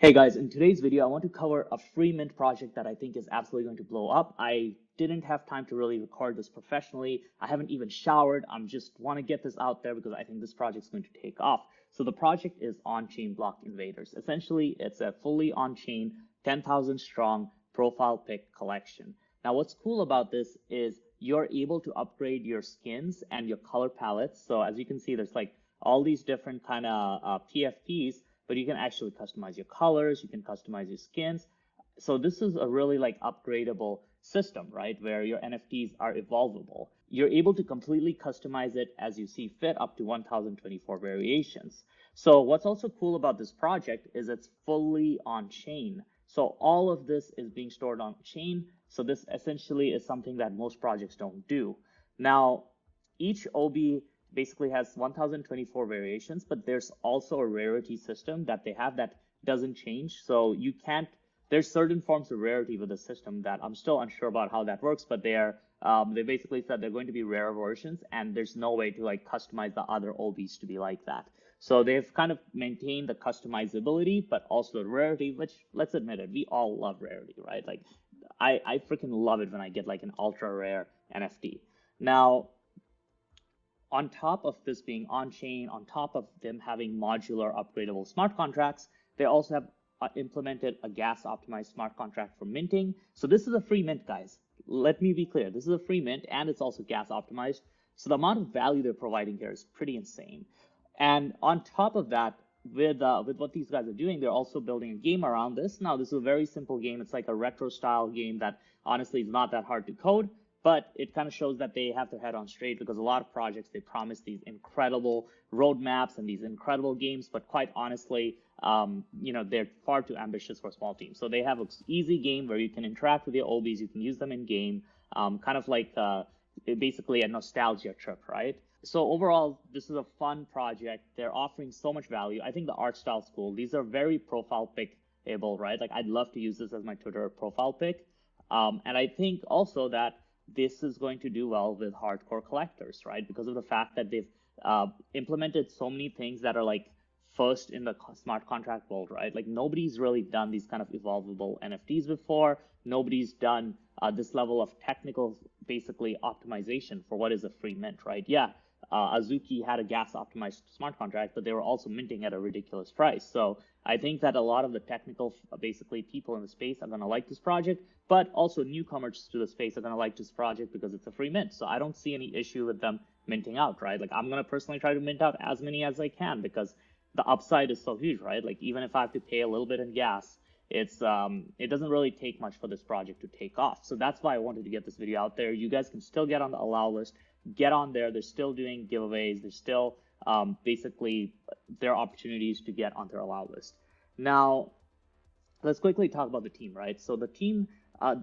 Hey guys, in today's video, I want to cover a free mint project that I think is absolutely going to blow up. I didn't have time to really record this professionally. I haven't even showered. I'm just want to get this out there because I think this project is going to take off. So the project is On Chain Block Invaders. Essentially, it's a fully on-chain, 10,000 strong profile pic collection. Now, what's cool about this is you're able to upgrade your skins and your color palettes. So as you can see, there's like all these different kind of PFPs, but you can actually customize your colors, you can customize your skins. So this is a really like upgradable system, right? Where your NFTs are evolvable. You're able to completely customize it as you see fit up to 1024 variations. So what's also cool about this project is it's fully on chain. So all of this is being stored on chain. So this essentially is something that most projects don't do. Now, each OB basically has 1024 variations, but there's also a rarity system that they have that doesn't change. So you can't, there's certain forms of rarity with the system that I'm still unsure about how that works, but they basically said they're going to be rare versions and there's no way to like customize the other OBs to be like that. So they've kind of maintained the customizability, but also the rarity, which let's admit it, we all love rarity, right? Like I freaking love it when I get like an ultra rare NFT. Now, on top of this being on-chain, on top of them having modular upgradable smart contracts, they also have implemented a gas-optimized smart contract for minting. So this is a free mint, guys. Let me be clear. This is a free mint, and it's also gas-optimized. So the amount of value they're providing here is pretty insane. And on top of that, with what these guys are doing, they're also building a game around this. Now, this is a very simple game. It's like a retro-style game that honestly is not that hard to code. But it kind of shows that they have their head on straight because a lot of projects, they promise these incredible roadmaps and these incredible games. But quite honestly, they're far too ambitious for small teams. So they have an easy game where you can interact with your OBs. You can use them in game, kind of like basically a nostalgia trip, right? So overall, this is a fun project. They're offering so much value. I think the art style's cool. These are very profile pic-able, right? Like I'd love to use this as my Twitter profile pic. And I think also that this is going to do well with hardcore collectors, right? Because of the fact that they've implemented so many things that are like first in the smart contract world, right? Like nobody's really done these kind of evolvable NFTs before. Nobody's done this level of technical, basically optimization for what is a free mint, right? Yeah, Azuki had a gas optimized smart contract, but they were also minting at a ridiculous price. So I think that a lot of the technical, basically people in the space are going to like this project, but also newcomers to the space are going to like this project because it's a free mint. So I don't see any issue with them minting out, right? Like I'm going to personally try to mint out as many as I can because the upside is so huge, right? Like even if I have to pay a little bit in gas, it doesn't really take much for this project to take off. So that's why I wanted to get this video out there. You guys can still get on the allow list, get on there. They're still doing giveaways. There's still basically there are opportunities to get on their allow list. Now, let's quickly talk about the team, right? So the team,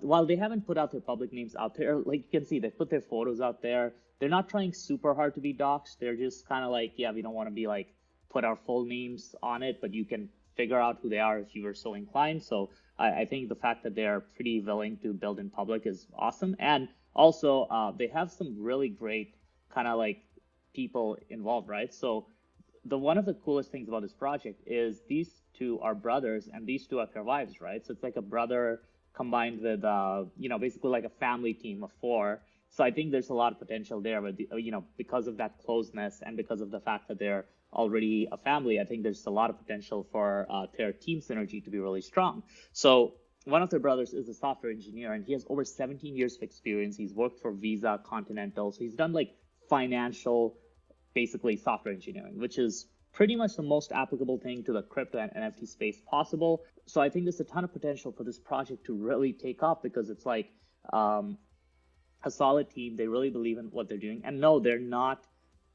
while they haven't put out their public names out there, like you can see, they put their photos out there. They're not trying super hard to be doxxed. They're just kind of like, yeah, we don't want to be like put our full names on it, but you can figure out who they are if you were so inclined. So I think the fact that they're pretty willing to build in public is awesome. And also, they have some really great kind of like people involved, right? So one of the coolest things about this project is these two are brothers and these two are their wives, right? So it's like a brother combined with, basically like a family team of four. So I think there's a lot of potential there, but because of that closeness and because of the fact that they're already a family, I think there's a lot of potential for their team synergy to be really strong. So one of their brothers is a software engineer and he has over 17 years of experience. He's worked for Visa, Continental. So he's done like financial, basically software engineering, which is pretty much the most applicable thing to the crypto and NFT space possible. So I think there's a ton of potential for this project to really take off because it's like a solid team. They really believe in what they're doing. And no, they're not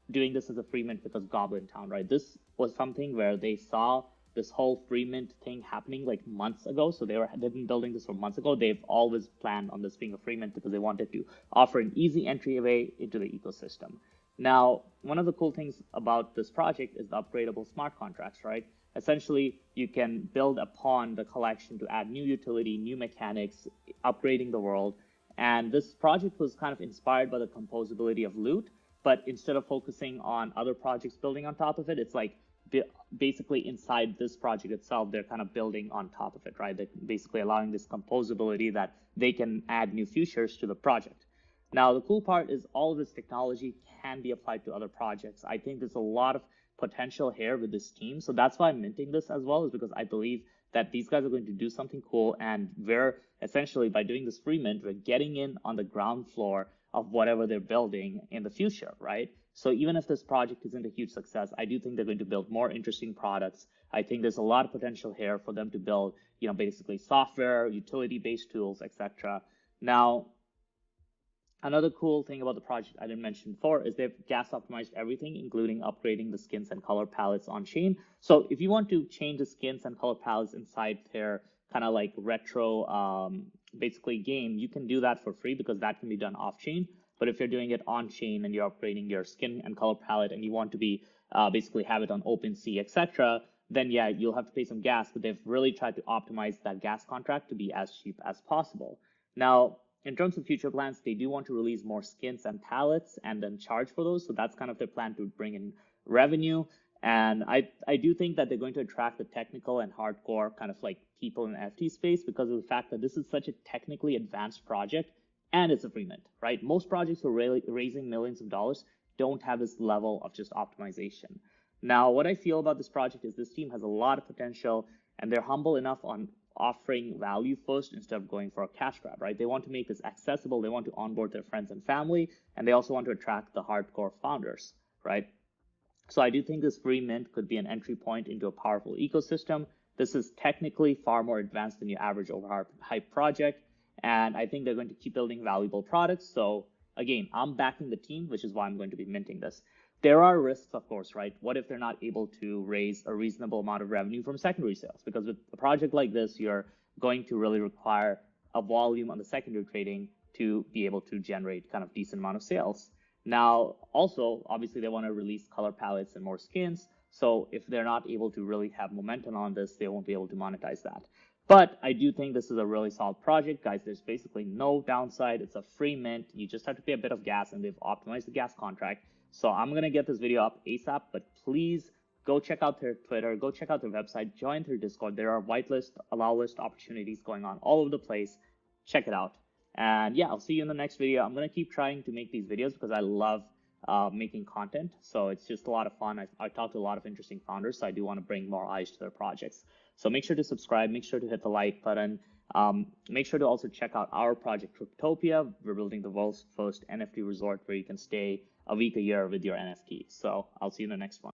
doing this as a free mint because Goblin Town, right? This was something where they saw this whole free mint thing happening like months ago. So they've been building this for months ago. They've always planned on this being a free mint because they wanted to offer an easy entryway into the ecosystem. Now, one of the cool things about this project is the upgradable smart contracts, right? Essentially, you can build upon the collection to add new utility, new mechanics, upgrading the world. And this project was kind of inspired by the composability of loot, but instead of focusing on other projects building on top of it, it's like basically inside this project itself, they're kind of building on top of it, right? They're basically allowing this composability that they can add new features to the project. Now, the cool part is all of this technology can be applied to other projects. I think there's a lot of potential here with this team. So that's why I'm minting this as well, is because I believe that these guys are going to do something cool. And we're essentially, by doing this free mint, we're getting in on the ground floor of whatever they're building in the future, right? So even if this project isn't a huge success, I do think they're going to build more interesting products. I think there's a lot of potential here for them to build, basically software, utility-based tools, etc. Now, another cool thing about the project I didn't mention before is they've gas optimized everything, including upgrading the skins and color palettes on chain. So if you want to change the skins and color palettes inside their kind of like retro basically game, you can do that for free because that can be done off chain. But if you're doing it on chain and you're upgrading your skin and color palette and you want to be basically have it on OpenSea, etc., then yeah, you'll have to pay some gas. But they've really tried to optimize that gas contract to be as cheap as possible. Now, in terms of future plans, they do want to release more skins and palettes and then charge for those. So that's kind of their plan to bring in revenue. And I do think that they're going to attract the technical and hardcore kind of like people in the NFT space because of the fact that this is such a technically advanced project and it's a free mint, right? Most projects who are raising millions of dollars don't have this level of just optimization. Now, what I feel about this project is this team has a lot of potential and they're humble enough on offering value first instead of going for a cash grab, right? They want to make this accessible. They want to onboard their friends and family, and they also want to attract the hardcore founders, right? So I do think this free mint could be an entry point into a powerful ecosystem. This is technically far more advanced than your average overhyped project, and I think they're going to keep building valuable products. So again, I'm backing the team, which is why I'm going to be minting this. There are risks, of course, right? What if they're not able to raise a reasonable amount of revenue from secondary sales? Because with a project like this, you're going to really require a volume on the secondary trading to be able to generate kind of decent amount of sales. Now, also, obviously, they want to release color palettes and more skins. So if they're not able to really have momentum on this, they won't be able to monetize that. But I do think this is a really solid project, guys. There's basically no downside. It's a free mint. You just have to pay a bit of gas, and they've optimized the gas contract. So I'm going to get this video up ASAP, but please go check out their Twitter, go check out their website, join their Discord. There are whitelist, allow list opportunities going on all over the place. Check it out. And yeah, I'll see you in the next video. I'm going to keep trying to make these videos because I love making content. So it's just a lot of fun. I talk to a lot of interesting founders, so I do want to bring more eyes to their projects. So make sure to subscribe, make sure to hit the like button. Make sure to also check out our project Cryptopia. We're building the world's first NFT resort where you can stay a week, a year with your NFT. So I'll see you in the next one.